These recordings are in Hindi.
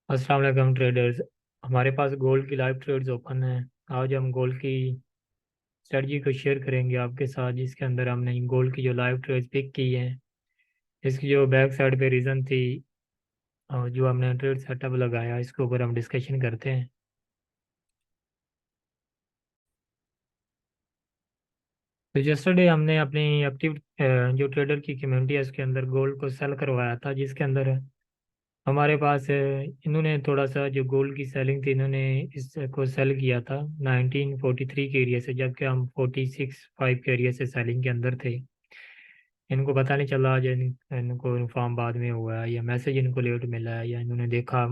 अस्सलाम वालेकुम ट्रेडर्स। हमारे पास गोल्ड की लाइव ट्रेड्स ओपन है। आज हम गोल्ड की स्ट्रेटजी को शेयर करेंगे आपके साथ, जिसके अंदर हमने गोल्ड की जो लाइव ट्रेड्स पिक की हैं, इसकी जो बैक साइड पे रीज़न थी और जो हमने ट्रेड सेटअप लगाया, इसके ऊपर हम डिस्कशन करते हैं। तो जस्टरडे हमने अपनी एक्टिव जो ट्रेडर की कम्युनिटी है उसके अंदर गोल्ड को सेल करवाया था, जिसके अंदर हमारे पास इन्होंने थोड़ा सा जो गोल्ड की सेलिंग थी, इन्होंने इसको सेल किया था 1943 के एरिया से, जबकि हम 46.5 के एरिया से सेलिंग के अंदर थे। इनको पता नहीं चला, जो इनको इन्फॉर्म बाद में हुआ है या मैसेज इनको लेट मिला है या इन्होंने देखा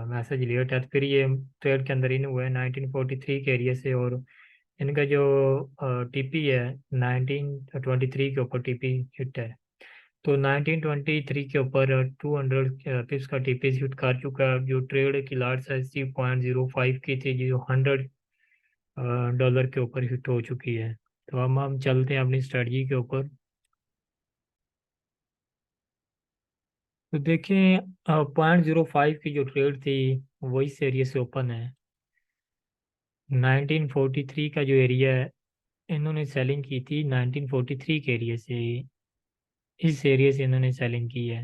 मैसेज लेट है, तो फिर ये ट्रेड के अंदर इन हुए 1943 के एरिया से। और इनका जो टीपी है 1923 के ऊपर टीपी हिट है। तो 1923 के ऊपर 200 पिप्स का टीपी हिट कर चुका है। जो ट्रेड की लाट साइज थी 0.05 की थी, जो 100 डॉलर के ऊपर हिट हो चुकी है। तो हम चलते हैं अपनी स्ट्रेटजी के ऊपर। तो देखें, 0.05 की जो ट्रेड थी वो इस एरिया से ओपन है। 1943 का जो एरिया है, इन्होंने सेलिंग की थी 1943 के एरिया से, इस एरिया से इन्होंने सेलिंग की है।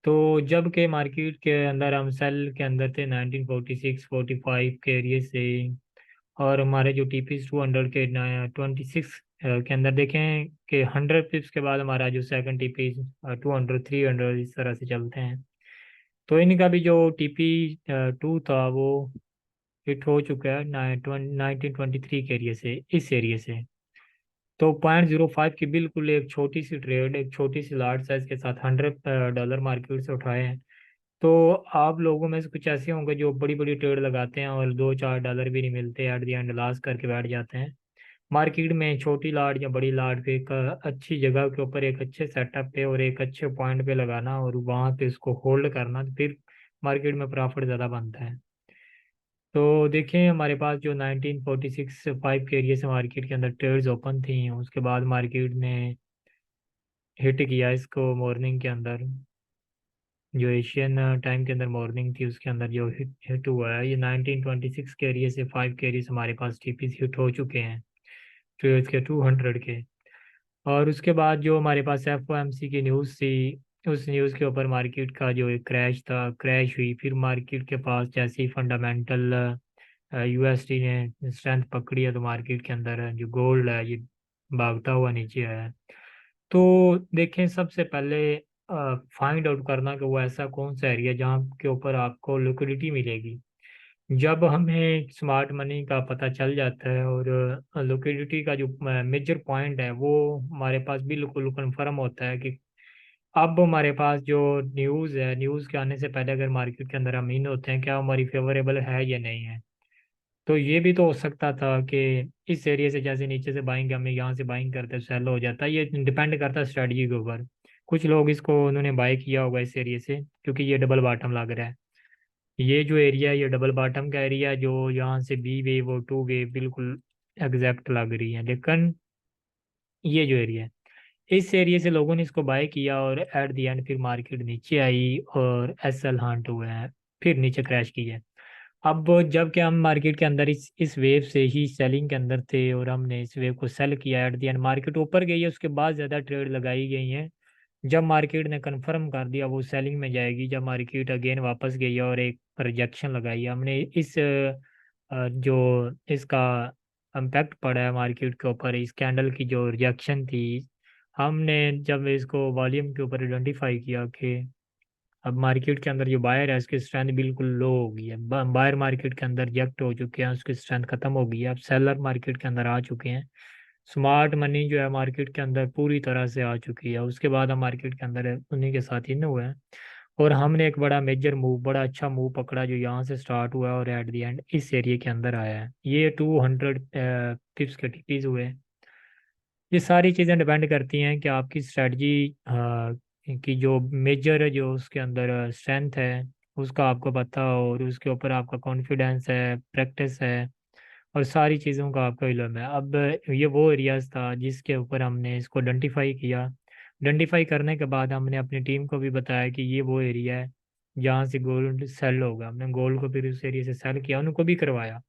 तो जब के मार्केट के अंदर हम सेल के अंदर थे 1946 45 के एरिया से, और हमारे जो टी पी 200 के 26 के अंदर देखें कि 100 पिप्स के बाद हमारा जो सेकंड टी पी 200 300 इस तरह से चलते हैं। तो इनका भी जो टी पी 2 था वो हिट हो चुका है 1923 के एरिया से, इस एरिया से। तो 0.05 की बिल्कुल एक छोटी सी ट्रेड, एक छोटी सी लार्ज साइज के साथ 100 डॉलर मार्केट से उठाए हैं। तो आप लोगों में से कुछ ऐसे होंगे जो बड़ी बड़ी ट्रेड लगाते हैं और 2-4 डॉलर भी नहीं मिलते, एट द एंड लॉस करके बैठ जाते हैं। मार्केट में छोटी लाट या बड़ी लाट पे एक अच्छी जगह के ऊपर एक अच्छे सेटअप पे और एक अच्छे पॉइंट पे लगाना और वहाँ पे उसको होल्ड करना, तो फिर मार्केट में प्रॉफिट ज़्यादा बनता है। तो देखें, हमारे पास जो 1946 5 के एरिया से मार्केट के अंदर ट्रेड्स ओपन थी, उसके बाद मार्केट ने हिट किया इसको मॉर्निंग के अंदर। जो एशियन टाइम के अंदर मॉर्निंग थी उसके अंदर जो हिट हुआ है, ये 1926 के एरिया से 5 के एरिया से हमारे पास टीपीस हिट हो चुके हैं, ट्रेड्स के 200 के। और उसके बाद जो हमारे पास एफ ओ एम सी की न्यूज़ थी, उस न्यूज़ के ऊपर मार्केट का जो एक क्रैश था, क्रैश हुई। फिर मार्केट के पास जैसे ही फंडामेंटल यूएसडी ने स्ट्रेंथ पकड़ी है, तो मार्केट के अंदर जो गोल्ड है ये भागता हुआ नीचे आया है। तो देखें, सबसे पहले फाइंड आउट करना कि वो ऐसा कौन सा एरिया जहाँ के ऊपर आपको लिक्विडिटी मिलेगी। जब हमें स्मार्ट मनी का पता चल जाता है और लिक्विडिटी का जो मेजर पॉइंट है वो हमारे पास बिल्कुल कंफर्म होता है कि अब हमारे पास जो न्यूज़ है, न्यूज़ के आने से पहले अगर मार्केट के अंदर हम इन होते हैं क्या हमारी फेवरेबल है या नहीं है। तो ये भी तो हो सकता था कि इस एरिया से जैसे नीचे से बाइंग, हमें यहाँ से बाइंग करते सेल हो जाता है। ये डिपेंड करता है स्ट्रेटजी के ऊपर। कुछ लोग इसको उन्होंने बाय किया होगा इस एरिया से, क्योंकि ये डबल बॉटम लग रहा है। ये जो एरिया है ये डबल बॉटम का एरिया है, जो यहाँ से बी वेव और टू वेव बिल्कुल एग्जैक्ट लग रही है। लेकिन ये जो एरिया है, इस एरिया से लोगों ने इसको बाय किया और एट द एंड फिर मार्केट नीचे आई और एस एल हंट हुए हैं, फिर नीचे क्रैश किया। अब जब कि हम मार्केट के अंदर इस वेव से ही सेलिंग के अंदर थे और हमने इस वेव को सेल किया, एट द एंड मार्केट ऊपर गई है, उसके बाद ज़्यादा ट्रेड लगाई गई हैं। जब मार्केट ने कंफर्म कर दिया वो सेलिंग में जाएगी, जब मार्केट अगेन वापस गई है और एक रिजेक्शन लगाई है, हमने इस जो इसका इम्पैक्ट पड़ा है मार्केट के ऊपर, इस कैंडल की जो रिजेक्शन थी, हमने जब इसको वॉल्यूम के ऊपर आइडेंटिफाई किया कि अब मार्केट के अंदर जो बायर है उसकी स्ट्रेंथ बिल्कुल लो हो गई है, बायर मार्केट के अंदर रिजेक्ट हो चुके हैं, उसकी स्ट्रेंथ खत्म हो गई है, अब सेलर मार्केट के अंदर आ चुके हैं। स्मार्ट मनी जो है मार्केट के अंदर पूरी तरह से आ चुकी है। उसके बाद हम मार्केट के अंदर उन्हीं के साथ इन हुए हैं और हमने एक बड़ा मेजर मूव, बड़ा अच्छा मूव पकड़ा जो यहाँ से स्टार्ट हुआ है और एट द एंड इस एरिया के अंदर आया है। ये 200 पिप्स के टिपीज हुए हैं। ये सारी चीज़ें डिपेंड करती हैं कि आपकी स्ट्रेटजी की जो मेजर है, जो उसके अंदर स्ट्रेंथ है उसका आपको पता हो और उसके ऊपर आपका कॉन्फिडेंस है, प्रैक्टिस है और सारी चीज़ों का आपका इल्म है। अब ये वो एरियाज था जिसके ऊपर हमने इसको आइडेंटिफाई किया। आइडेंटिफाई करने के बाद हमने अपनी टीम को भी बताया कि ये वो एरिया है जहाँ से गोल्ड सेल होगा, हमने गोल्ड को फिर उस एरिया से सेल किया, उनको भी करवाया।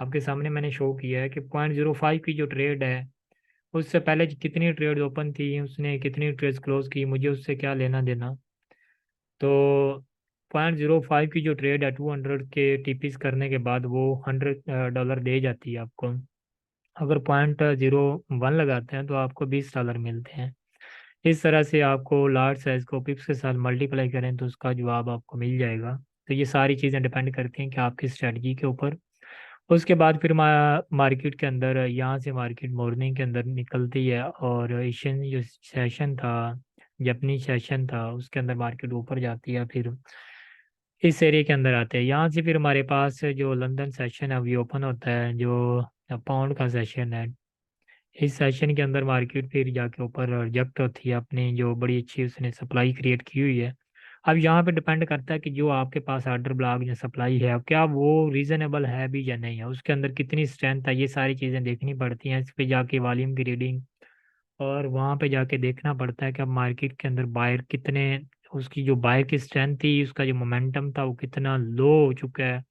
आपके सामने मैंने शो किया है कि 0.05 की जो ट्रेड है, उससे पहले कितनी ट्रेड ओपन थी, उसने कितनी ट्रेड्स क्लोज की, मुझे उससे क्या लेना देना। तो 0.05 की जो ट्रेड है, 200 के टीपीस करने के बाद वो $100 दे जाती है आपको। अगर 0.01 लगाते हैं तो आपको $20 मिलते हैं। इस तरह से आपको लार्ज साइज को पिप्स के साथ मल्टीप्लाई करें तो उसका जवाब आपको मिल जाएगा। तो ये सारी चीज़ें डिपेंड करती हैं कि आपकी स्ट्रेटजी के ऊपर। उसके बाद फिर मार्केट के अंदर, यहाँ से मार्केट मॉर्निंग के अंदर निकलती है, और एशियन जो सेशन था, जापानीज सेशन था, उसके अंदर मार्केट ऊपर जाती है। फिर इस एरिया के अंदर आते हैं, यहाँ से फिर हमारे पास जो लंदन सेशन है अभी ओपन होता है, जो पाउंड का सेशन है। इस सेशन के अंदर मार्केट फिर जाके ऊपर रिजेक्ट होती है, अपनी जो बड़ी अच्छी उसने सप्लाई क्रिएट की हुई है। अब यहाँ पे डिपेंड करता है कि जो आपके पास ऑर्डर ब्लॉक या सप्लाई है, अब क्या वो रीजनेबल है भी या नहीं है, उसके अंदर कितनी स्ट्रेंथ है, ये सारी चीज़ें देखनी पड़ती हैं। इस पे जाके वॉल्यूम की रीडिंग, और वहाँ पे जाके देखना पड़ता है कि अब मार्केट के अंदर बायर कितने, उसकी जो बायर की स्ट्रेंथ थी, उसका जो मोमेंटम था वो कितना लो हो चुका है।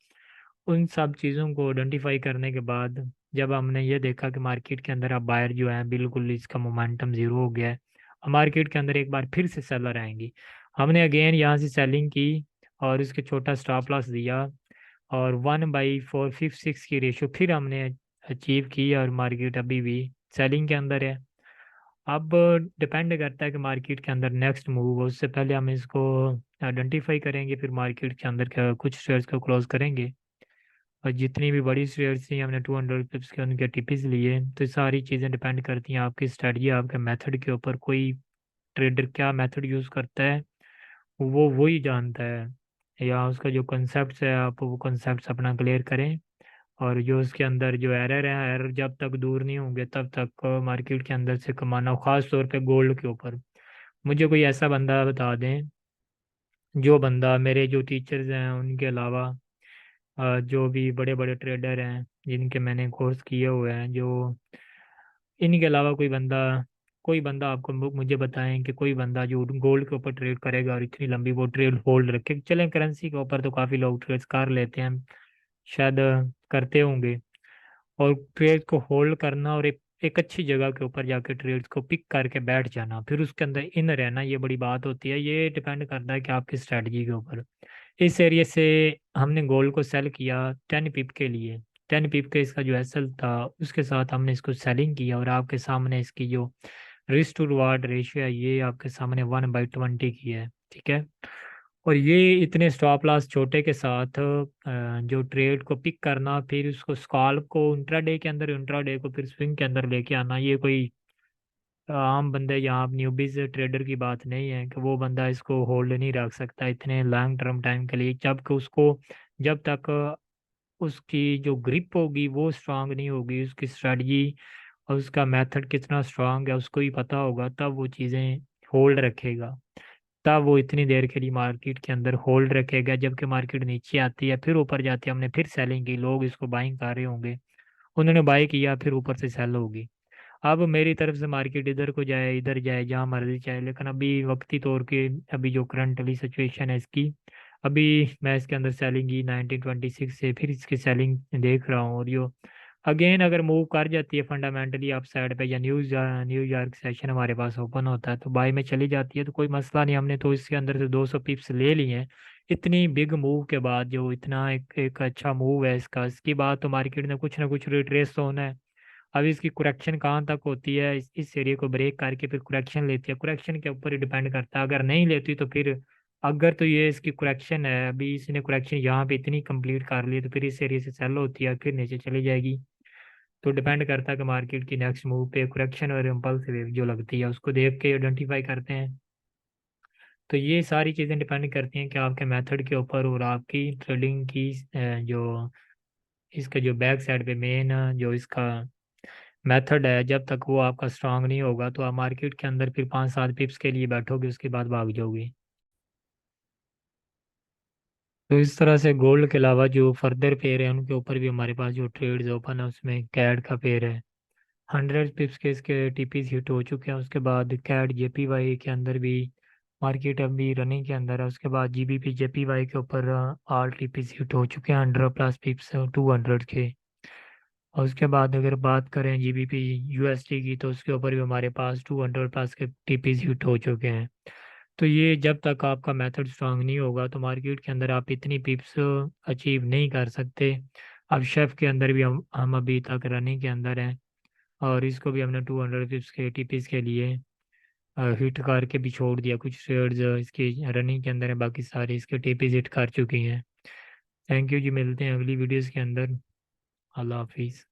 उन सब चीज़ों को आइडेंटिफाई करने के बाद जब हमने ये देखा कि मार्केट के अंदर अब बायर जो है बिल्कुल इसका मोमेंटम ज़ीरो हो गया है, अब मार्केट के अंदर एक बार फिर से सेलर आएंगी, हमने अगेन यहाँ से सेलिंग की और इसके छोटा स्टॉप लॉस दिया, और 1/456 की रेशो फिर हमने अचीव की, और मार्केट अभी भी सेलिंग के अंदर है। अब डिपेंड करता है कि मार्केट के अंदर नेक्स्ट मूव हो, उससे पहले हम इसको आइडेंटिफाई करेंगे, फिर मार्केट के अंदर का कुछ शेयर्स को क्लोज करेंगे। और जितनी भी बड़ी शेयर्स थी हमने 200 पिप्स के उनके टिपिस लिए। तो ये सारी चीज़ें डिपेंड करती हैं आपकी स्ट्रेटजी, आपके मेथड के ऊपर। कोई ट्रेडर क्या मेथड यूज़ करता है वो वही जानता है, या उसका जो कॉन्सेप्ट है आप वो कॉन्सेप्ट अपना क्लियर करें। और जो उसके अंदर जो एरर है, एरर जब तक दूर नहीं होंगे तब तक मार्केट के अंदर से कमाना, खास तौर पे गोल्ड के ऊपर। मुझे कोई ऐसा बंदा बता दें, जो बंदा मेरे जो टीचर्स हैं उनके अलावा, जो भी बड़े बड़े ट्रेडर हैं जिनके मैंने कोर्स किए हुए हैं, जो इनके अलावा कोई बंदा आपको मुझे बताएं कि कोई बंदा जो गोल्ड के ऊपर ट्रेड करेगा और इतनी लंबी वो ट्रेड होल्ड रखे। चलें, करेंसी के ऊपर तो काफ़ी लोग ट्रेड्स कर लेते हैं, शायद करते होंगे। और ट्रेड को होल्ड करना और एक अच्छी जगह के ऊपर जाके ट्रेड्स को पिक करके बैठ जाना, फिर उसके अंदर इन रहना, ये बड़ी बात होती है। ये डिपेंड करता है कि आपकी स्ट्रैटेजी के ऊपर। इस एरिया से हमने गोल्ड को सेल किया 10 पिप के लिए। 10 पिप के इसका जो एसएल था उसके साथ हमने इसको सेलिंग किया, और आपके सामने इसकी जो रिस्क टू रिवार्ड रेशियो है ये आपके सामने 1/20 की है, ठीक है। और ये इतने स्टॉप लॉस छोटे के साथ जो ट्रेड को पिक करना, फिर उसको स्कॉल्प को इंट्राडे के अंदर, इंट्राडे को फिर स्विंग के अंदर लेके आना, ये कोई आम बंदे, यहाँ न्यूबीज ट्रेडर की बात नहीं है कि वो बंदा इसको होल्ड नहीं रख सकता इतने लॉन्ग टर्म टाइम के लिए, जबकि उसको जब तक उसकी जो ग्रिप होगी वो स्ट्रांग नहीं होगी, उसकी स्ट्रेटजी और उसका मेथड कितना स्ट्रांग है उसको ही पता होगा, तब वो चीज़ें होल्ड रखेगा। तब वो इतनी देर के लिए मार्केट के अंदर होल्ड रखेगा, जबकि मार्केट नीचे आती है फिर ऊपर जाती है, हमने फिर सेलिंग की, लोग इसको बाइंग कर रहे होंगे, उन्होंने बाई किया, फिर ऊपर से सेल होगी। अब मेरी तरफ से मार्केट इधर को जाए इधर जाए जहाँ मर्जी चाहे, लेकिन अभी वक्ती तौर के अभी जो करंटली सिचुएशन है इसकी, अभी मैं इसके अंदर सेलिंग की 1926 से फिर इसकी सेलिंग देख रहा हूँ। और जो अगेन अगर मूव कर जाती है फंडामेंटली अप साइड पे, या न्यूयॉर्क सेशन हमारे पास ओपन होता है तो बाय में चली जाती है, तो कोई मसला नहीं। हमने तो इसके अंदर से 200 पिप्स ले लिए हैं। इतनी बिग मूव के बाद जो इतना एक अच्छा मूव है इसका, इसकी बात तो मार्केट ने कुछ ना कुछ रिट्रेस तो होना है। अब इसकी कुरेक्शन कहाँ तक होती है, इस एरिया को ब्रेक करके फिर कुरेक्शन लेती है, कुरेक्शन के ऊपर ही डिपेंड करता है। अगर नहीं लेती तो फिर, अगर तो ये इसकी कुरेक्शन है, अभी इसने कुरेक्शन यहाँ पे इतनी कंप्लीट कर ली तो फिर इस एरिया से सेल होती है फिर नीचे चली जाएगी। तो डिपेंड करता है कि मार्केट की नेक्स्ट मूव पे कुरेक्शन और इम्पल्स वेव जो लगती है उसको देख के आइडेंटिफाई करते हैं। तो ये सारी चीज़ें डिपेंड करती हैं कि आपके मेथड के ऊपर और आपकी ट्रेडिंग की जो इसका जो बैक साइड पे मेन जो इसका मेथड है, जब तक वो आपका स्ट्रांग नहीं होगा तो आप मार्केट के अंदर फिर 5-7 पिप्स के लिए बैठोगे, उसके बाद भाग जाओगे। तो इस तरह से गोल्ड के अलावा जो फर्दर पेयर है उनके ऊपर भी हमारे पास जो ट्रेड्स ओपन है, उसमें कैड का पेयर है। 100 पिप्स के इसके टीपीस हिट हो चुके हैं। उसके बाद कैड जेपीवाई के अंदर भी मार्केट अभी रनिंग के अंदर है। उसके बाद जीबीपी जेपीवाई के ऊपर आल टीपीस हिट हो चुके हैं 100+ पिप्स 200 के। और उसके बाद अगर बात करें जीबीपी यूएसडी की, तो उसके ऊपर भी हमारे पास 200+ के टीपीस हिट हो चुके हैं। तो ये जब तक आपका मेथड स्ट्रांग नहीं होगा तो मार्केट के अंदर आप इतनी पिप्स अचीव नहीं कर सकते। अब शेफ के अंदर भी हम अभी तक रनिंग के अंदर हैं, और इसको भी हमने 200 पिप्स के टीपीस के लिए हिट करके भी छोड़ दिया। कुछ शेयर्स इसके रनिंग के अंदर है, बाकी सारे इसके टीपीस हिट कर चुकी हैं। थैंक यू जी, मिलते हैं अगली वीडियोस के अंदर। अल्लाह हाफिज़।